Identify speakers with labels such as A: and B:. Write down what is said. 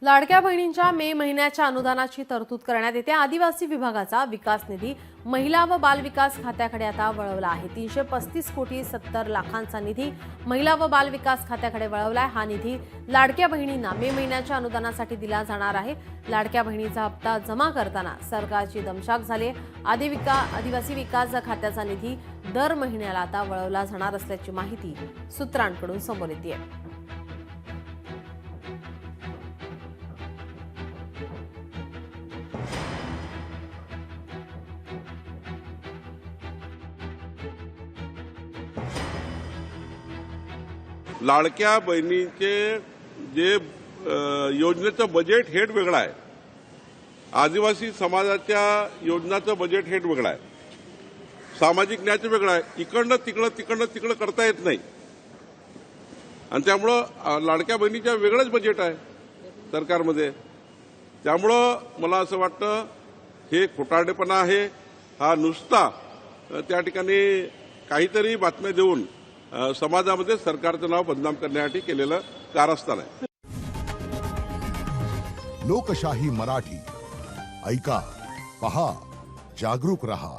A: लाडक्या बहिणींच्या मे महिन्याच्या अनुदानाची तरतूद करण्यात येते। आदिवासी विभागाचा विकास निधी महिला व बाल विकास खात्याकडे आता वळवला आहे। 335 कोटी 70 लाखांचा निधी महिला व बाल विकास खात्याकडे वळवलाय। हा निधी लाडक्या बहिणींना मे महिन्याच्या अनुदानासाठी दिला जाणार आहे। लाडक्या बहिणीचा हप्ता जमा करताना सरकारची दमछाक झाली। आदिवासी विकास खात्याचा निधी दर महिन्याला आता वळवला जाणार असल्याची माहिती सूत्रांकडून समोर येते।
B: लाडक्या बहिणीचे जे योजनेचं बजेट हेड वेगळं आहे, आदिवासी समाजाच्या योजनाचं बजेट हेड वेगळं आहे, सामाजिक न्यायाचं वेगळं आहे। इकडनं तिकडं करता येत नाही आणि त्यामुळं लाडक्या बहिणीच्या वेगळंच बजेट आहे सरकारमध्ये। त्यामुळं मला असं वाटतं हे खोटारडेपणा आहे। हा नुसता त्या ठिकाणी काहीतरी बातम्या देऊन समाजामध्ये सरकारचं नाव बदनाम करण्यासाठी केलेलं कारस्थान आहे।
C: लोकशाही मराठी ऐका, पहा, जागरूक रहा।